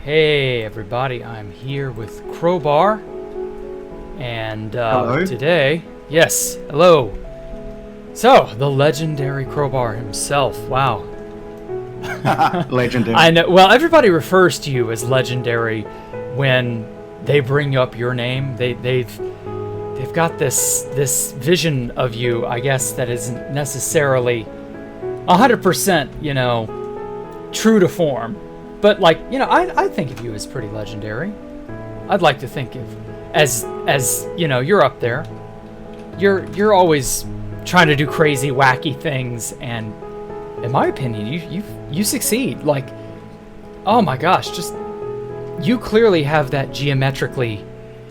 Hey everybody, I'm here with Crowbar, and Hello. today, yes, hello. So, the legendary Crowbar himself, wow. Legendary. I know, well, everybody refers to you as legendary when they bring up your name. They've got this vision of you, I guess, that isn't necessarily 100%, you know, true to form. But like, you know, I think of you as pretty legendary. I'd like to think of as you know, you're up there. You're always trying to do crazy, wacky things, and in my opinion, you succeed. Like, oh my gosh, just you clearly have that geometrically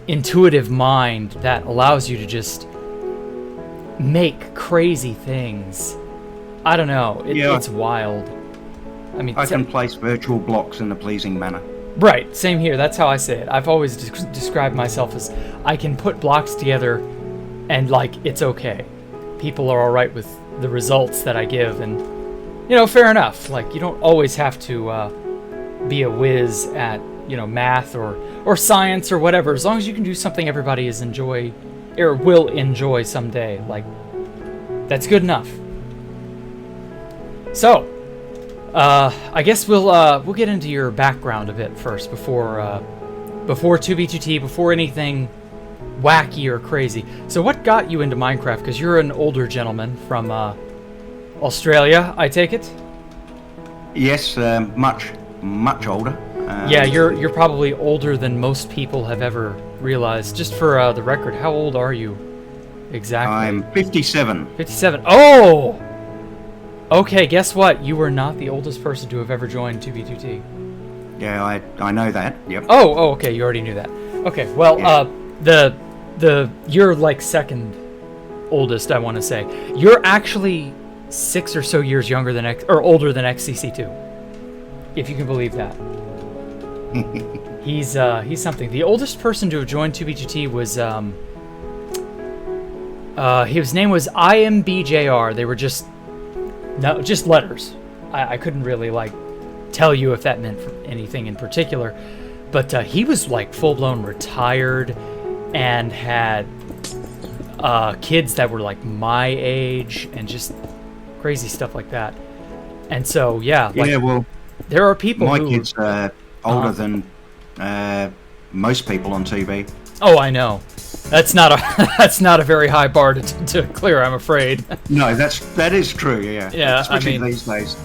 intuitive mind that allows you to just make crazy things. I don't know. It's wild. I mean, I can place virtual blocks in a pleasing manner. Right, same here. That's how I say it. I've always described myself as I can put blocks together and, like, it's okay. People are all right with the results that I give, and, you know, fair enough. Like, you don't always have to be a whiz at, you know, math or science or whatever. As long as you can do something everybody will enjoy someday, like, that's good enough. So, I guess we'll get into your background a bit first before 2B2T, before anything wacky or crazy. So what got you into Minecraft? Because you're an older gentleman from Australia, I take it? Yes, much older. Yeah, you're probably older than most people have ever realized. Just for the record, how old are you exactly? I'm 57. 57. Oh! Okay, guess what? You were not the oldest person to have ever joined 2B2T. Yeah, I know that. Yep. Oh, okay, you already knew that. Okay, well, Yeah. you're like second oldest, I want to say. You're actually 6 or so years younger than older than XCC2, if you can believe that. He's something. The oldest person to have joined 2B2T was his name was IMBJR. They were just letters. I couldn't really, like, tell you if that meant anything in particular, but he was like full-blown retired and had kids that were like my age and just crazy stuff like that. And so yeah, like, yeah. Well, there are people. My kids are older than most people on TV. Oh, I know. That's not a very high bar to clear, I'm afraid. No, that is true. Yeah. Yeah, especially I mean, these days.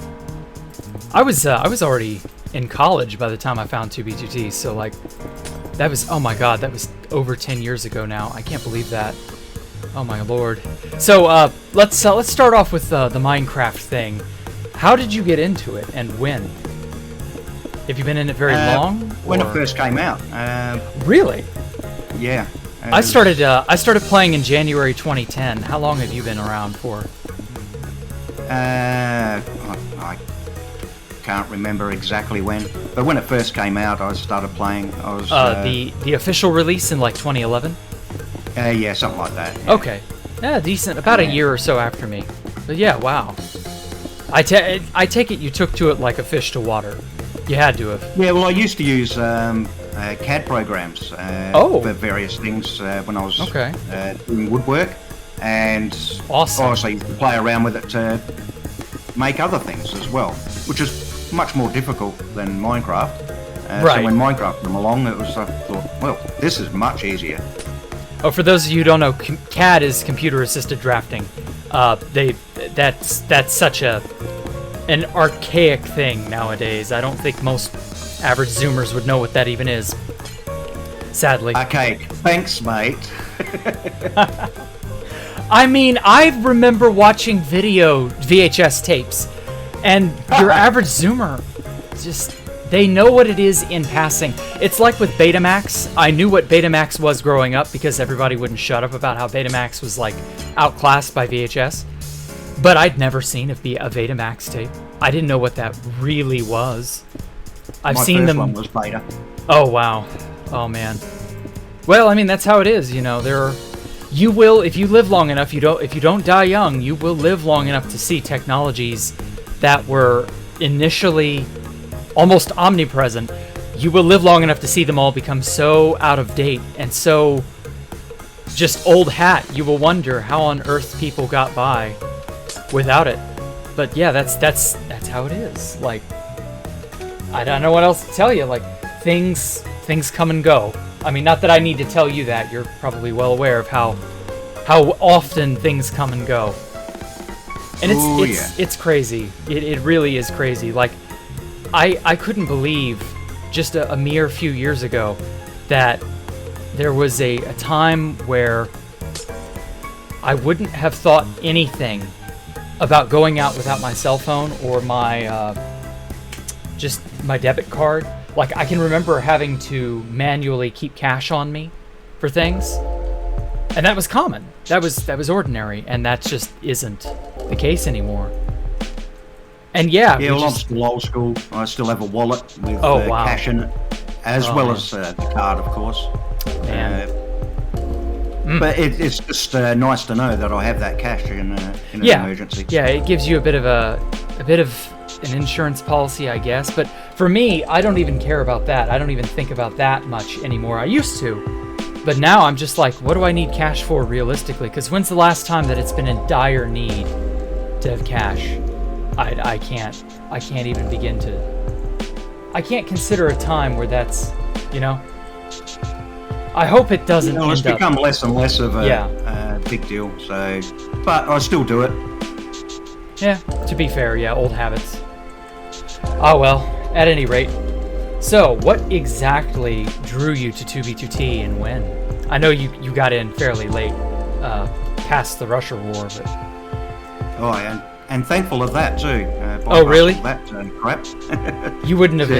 I was already in college by the time I found 2B2T, so like that was, oh my god, that was over 10 years ago now. I can't believe that. Oh my lord. So let's start off with the Minecraft thing. How did you get into it, and when? Have you been in it very long? When it first came out. Really? Yeah. I started playing in January 2010. How long have you been around for? I can't remember exactly when, but when it first came out, I started playing. I was the official release in like 2011. Yeah, something like that. Yeah. Okay, yeah, decent. About a year or so after me. But yeah, wow. I take it you took to it like a fish to water. You had to have. Yeah, well, I used to use CAD programs for various things when I was doing woodwork, and awesome. Also I used to play around with it to make other things as well, which is much more difficult than Minecraft. Right. So when Minecraft came along, I thought, well, this is much easier. Oh, for those of you who don't know, CAD is computer-assisted drafting. That's such an archaic thing nowadays. I don't think most average Zoomers would know what that even is. Sadly. Archaic. Thanks, mate. I mean, I remember watching VHS tapes, and your average Zoomer, just, they know what it is in passing. It's like with Betamax. I knew what Betamax was growing up because everybody wouldn't shut up about how Betamax was, like, outclassed by VHS. But I'd never seen a Betamax tape. I didn't know what that really was. I've seen them. My first one was Beta. Oh wow. Oh man. Well, I mean, that's how it is, you know. You will, if you live long enough, if you don't die young, you will live long enough to see technologies that were initially almost omnipresent you will live long enough to see them all become so out of date and so just old hat. You will wonder how on earth people got by without it. But yeah, that's how it is. Like, I don't know what else to tell you. Like, things come and go. I mean, not that I need to tell you that. You're probably well aware of how often things come and go. And it's crazy. It really is crazy. Like, I couldn't believe just a mere few years ago that there was a time where I wouldn't have thought anything about going out without my cell phone or my just my debit card. Like, I can remember having to manually keep cash on me for things, and that was common. That was ordinary, and that just isn't the case anymore. And yeah, well, I'm still old school. I still have a wallet with cash in it, as well as the card, of course. Man. But it's just nice to know that I have that cash in an emergency. Yeah, it gives you a bit of an insurance policy, I guess. But for me, I don't even care about that. I don't even think about that much anymore. I used to, but now I'm just like, what do I need cash for realistically? Because when's the last time that it's been in dire need to have cash? I can't even begin to. I can't consider a time where that's, I hope it doesn't. It's become less and less of a big deal. So, but I still do it. Yeah, to be fair, old habits. Oh well, at any rate. So, what exactly drew you to 2B2T and when? I know you got in fairly late, past the Russia War, but... Oh, and thankful of that too. Oh, really? That crap. You wouldn't have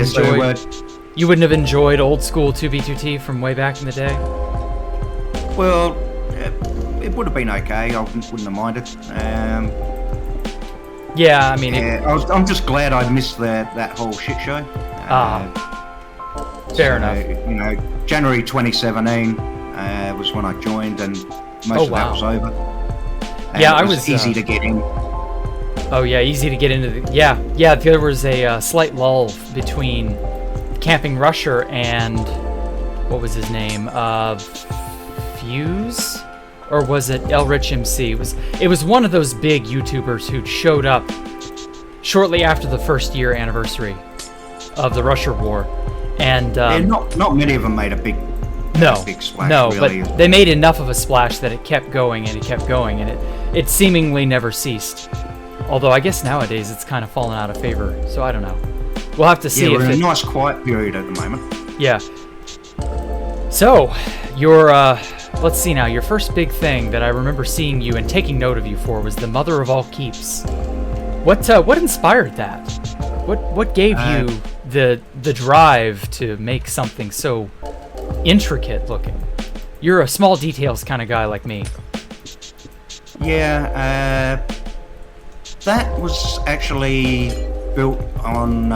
You wouldn't have enjoyed old school 2B2T from way back in the day? Well, it would have been okay. I wouldn't have minded. Yeah, I mean... I'm just glad I missed that whole shit show. Fair enough. January 2017 was when I joined, and most of that was over. And yeah, it was easy to get in. Oh yeah, easy to get into the... Yeah, there was a slight lull between Camping Rusher and... What was his name? Fuse? Or was it El Rich MC? It was one of those big YouTubers who'd showed up shortly after the first year anniversary of the Russia War. And not many of them made a big splash. No, really. But they made enough of a splash that it kept going and it kept going, and it seemingly never ceased. Although I guess nowadays it's kind of fallen out of favor, so I don't know. We'll have to see. We're in a nice quiet period at the moment. Yeah. So, your let's see now. Your first big thing that I remember seeing you and taking note of you for was the Mother of All Keeps. What inspired that? What gave you the drive to make something so intricate looking? You're a small details kind of guy like me. Yeah, that was actually built on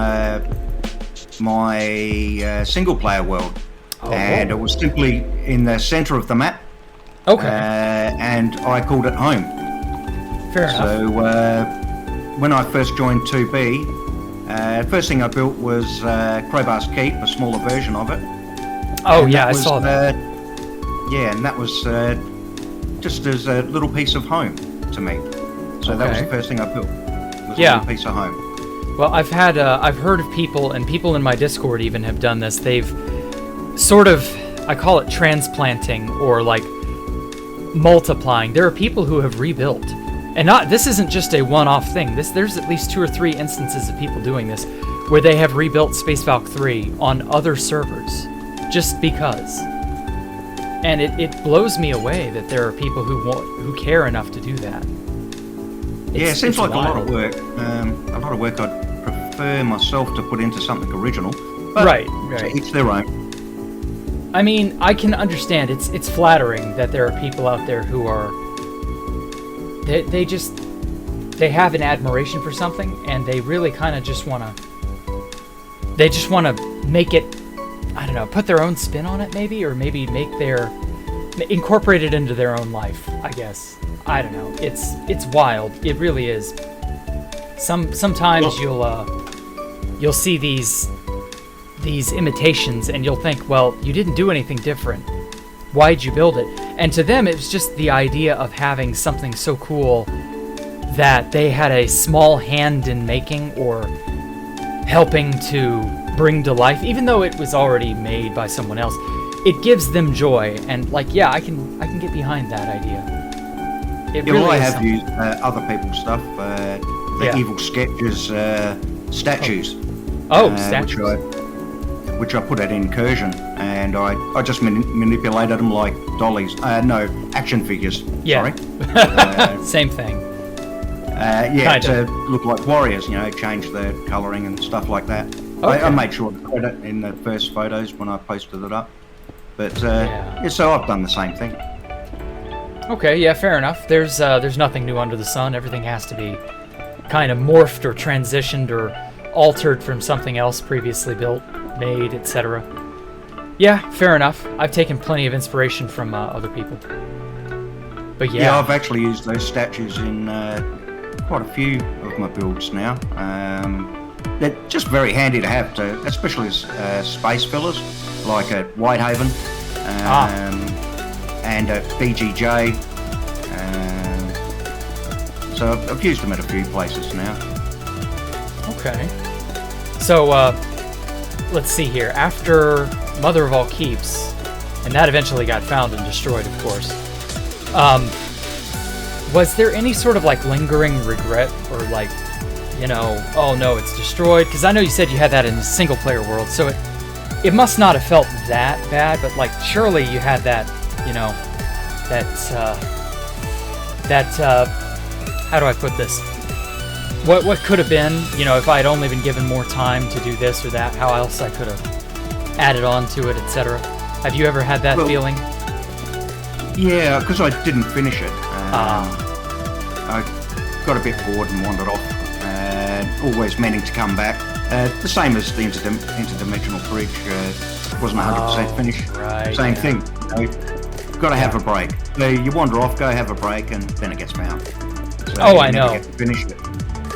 my single-player world, and it was simply in the center of the map. Okay. And I called it home. Fair enough. So when I first joined 2B, first thing I built was Crowbar's Keep, a smaller version of it. Oh, and yeah, I saw that. Yeah, and that was just as a little piece of home to me. So that was the first thing I built. Was a little piece of home. Well, I've heard of people, and people in my Discord even have done this. They've sort of, I call it transplanting or like multiplying. There are people who have rebuilt, and this isn't just a one-off thing. There's at least 2 or 3 instances of people doing this, where they have rebuilt Space Valk 3 on other servers, just because. And it blows me away that there are people who care enough to do that. It seems like wild. A lot of work. A lot of work I'd prefer myself to put into something original. But right. It's their own. I mean, I can understand. It's flattering that there are people out there who are... They have an admiration for something, and they really kind of just want to... They just want to make it... I don't know, put their own spin on it, maybe? Or maybe incorporate it into their own life, I guess. I don't know. It's wild. It really is. Sometimes you'll see these these imitations, and you'll think, well, you didn't do anything different. Why'd you build it? And to them, it was just the idea of having something so cool that they had a small hand in making or helping to bring to life, even though it was already made by someone else. It gives them joy, and like, yeah, I can get behind that idea. I have used other people's stuff, the Evil Sketches statues. Statues. Which I put at Incursion, and I just manipulated them like dollies. No, action figures. Yeah. Sorry. Same thing. To look like warriors, change their colouring and stuff like that. Okay. I made sure to put it in the first photos when I posted it up. But so I've done the same thing. Okay, yeah, fair enough. There's nothing new under the sun. Everything has to be kind of morphed or transitioned or altered from something else previously built, made, etc. Yeah, fair enough. I've taken plenty of inspiration from other people. But yeah, I've actually used those statues in quite a few of my builds now. They're just very handy to have, especially as space fillers, like at Whitehaven and at BGJ. So I've used them at a few places now. Okay. So let's see here. After Mother of All Keeps, and that eventually got found and destroyed, of course. Was there any sort of like lingering regret or like, oh no, it's destroyed? Because I know you said you had that in the single player world, so it must not have felt that bad, but like surely you had that, how do I put this? What could have been, if I had only been given more time to do this or that, how else I could have added on to it, etc. Have you ever had that feeling? Yeah, because I didn't finish it. I got a bit bored and wandered off, always meaning to come back. The same as the interdimensional bridge, wasn't 100% finished. Right, same thing. Got to have a break. You wander off, go have a break, and then it gets found. So I know. Get to finish it.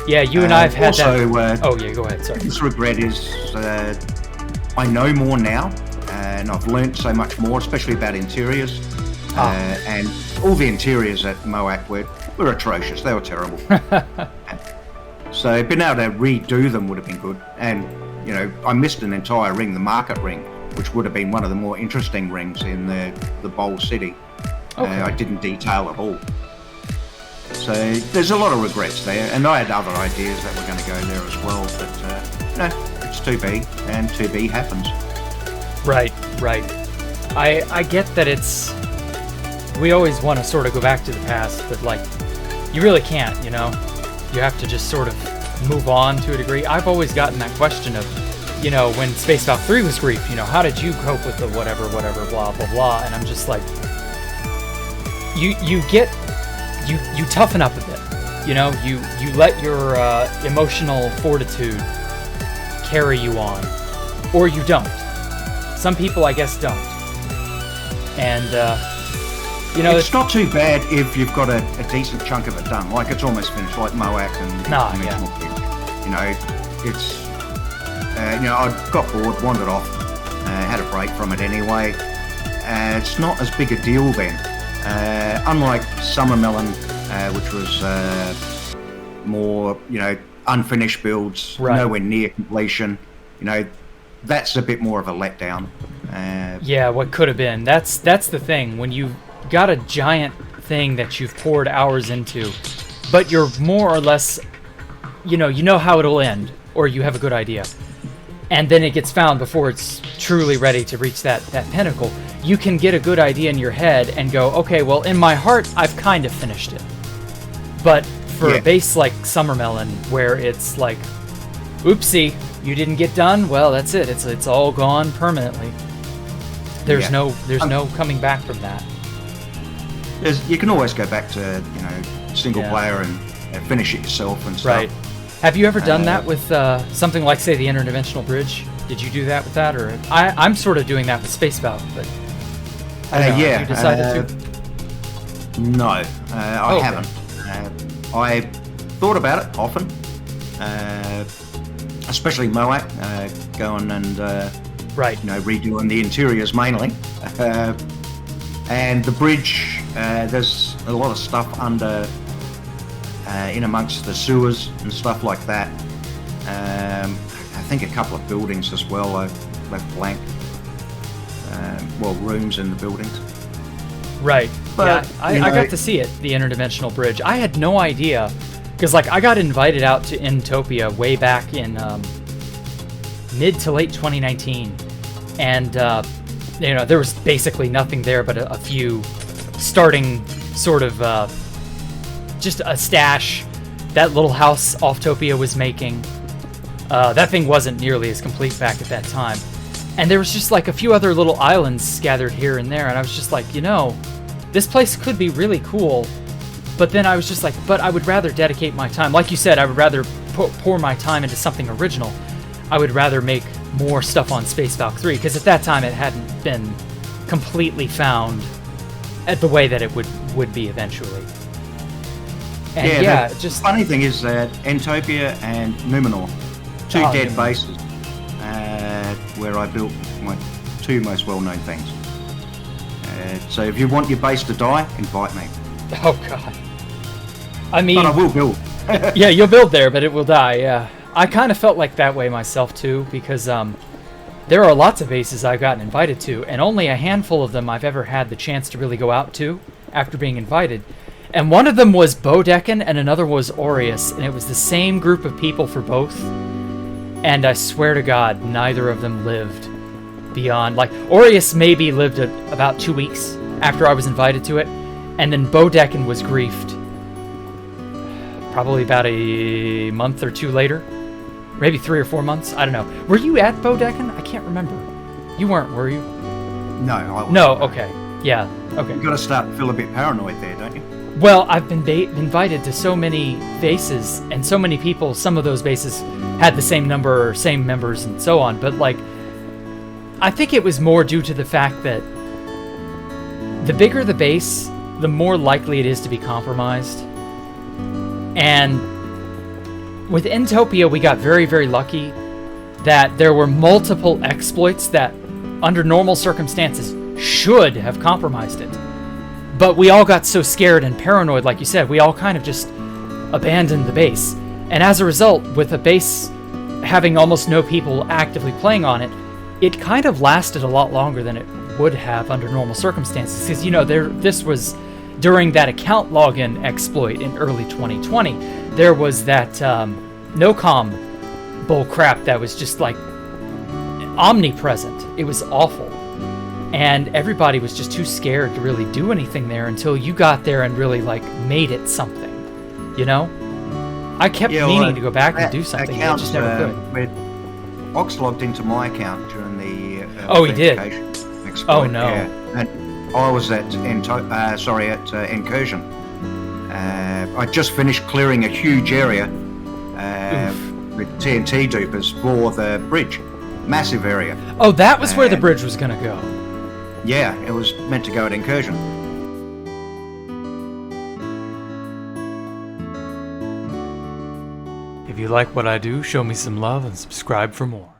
Yeah, you and I have had also, that. Go ahead. Sorry. This regret is I know more now, and I've learnt so much more, especially about interiors. And all the interiors at Moak were atrocious. They were terrible. So being able to redo them would have been good. And I missed an entire ring, the market ring, which would have been one of the more interesting rings in the Bowl City. Okay. I didn't detail at all. So there's a lot of regrets there, and I had other ideas that were going to go there as well, but it's 2B, and 2B happens. Right. I get that we always want to sort of go back to the past, but like, you really can't, You have to just sort of move on to a degree. I've always gotten that question of, when Space Valve 3 was grief, how did you cope with the whatever, blah, blah, blah, and I'm just like, you toughen up a bit, you let your emotional fortitude carry you on, or you don't. Some people, I guess, don't. And, it's not too bad if you've got a decent chunk of it done, like it's almost finished, like Moak and Dimensional Bridge. It's, I got bored, wandered off, had a break from it anyway. It's not as big a deal then. Unlike Summer Melon, which was more, unfinished builds, nowhere near completion, that's a bit more of a letdown. What could have been. That's the thing. When you got a giant thing that you've poured hours into, but you're more or less, you know how it'll end, or you have a good idea, and then it gets found before it's truly ready to reach that pinnacle, you can get a good idea in your head and go, okay, well, in my heart, I've kind of finished it. But for a base like Summermelon, where it's like, oopsie, you didn't get done, well, that's it. It's all gone permanently. There's no coming back from that. You can always go back to single player and finish it yourself and stuff. Right. Have you ever done that with something like, say, the Interdimensional Bridge? Did you do that with that, or I'm sort of doing that with Space Valve, but I don't know. Have you decided to? No, I haven't. I thought about it often, especially Moab, going and right, redoing the interiors mainly. And the bridge, there's a lot of stuff under, in amongst the sewers and stuff like that. I think a couple of buildings as well are left blank. Rooms in the buildings. Right. But, yeah, I got to see it, the interdimensional bridge. I had no idea, because I got invited out to Intopia way back in mid to late 2019, and there was basically nothing there but a few starting sort of just a stash that little house Offtopia was making. That thing wasn't nearly as complete back at that time. And there was just like a few other little islands scattered here and there, and I was just like, this place could be really cool. But then I was just like, but I would rather dedicate my time. Like you said, I would rather pour my time into something original. I would rather make more stuff on Space Valk 3, because at that time it hadn't been completely found at the way that it would be eventually. And the funny thing is that Intopia and Numenor, two dead bases, where I built my two most well-known things. So if you want your base to die, invite me. Oh God. I mean, but I will build. Yeah, you'll build there, but it will die. Yeah, I kind of felt like that way myself too, because there are lots of bases I've gotten invited to, and only a handful of them I've ever had the chance to really go out to after being invited. And one of them was Bodekin, and another was Aureus, and it was the same group of people for both. And I swear to God, neither of them lived beyond, Aureus maybe lived about 2 weeks after I was invited to it, and then Bodekin was griefed probably about a month or two later, maybe 3 or 4 months, I don't know. Were you at Bodekin? I can't remember. You weren't, were you? No, I wasn't. No, okay. Yeah, okay. You've got to start to feel a bit paranoid there, don't you? Well, I've been invited to so many bases, and so many people, some of those bases had the same number or same members and so on, but I think it was more due to the fact that the bigger the base, the more likely it is to be compromised. And with Intopia, we got very, very lucky that there were multiple exploits that, under normal circumstances, should have compromised it. But we all got so scared and paranoid, like you said, we all kind of just abandoned the base. And as a result, with a base having almost no people actively playing on it, it kind of lasted a lot longer than it would have under normal circumstances. Because, this was during that account login exploit in early 2020. There was that no-com bullcrap that was just omnipresent. It was awful. And everybody was just too scared to really do anything there until you got there and really made it something, I kept meaning to go back and do something, I just never could. Ox logged into my account during the he did. Exploit. Oh no! Yeah. And I was at Incursion. I just finished clearing a huge area with TNT dupers for the bridge, massive area. Oh, that was where the bridge was gonna go. Yeah, it was meant to go at Incursion. If you like what I do, show me some love and subscribe for more.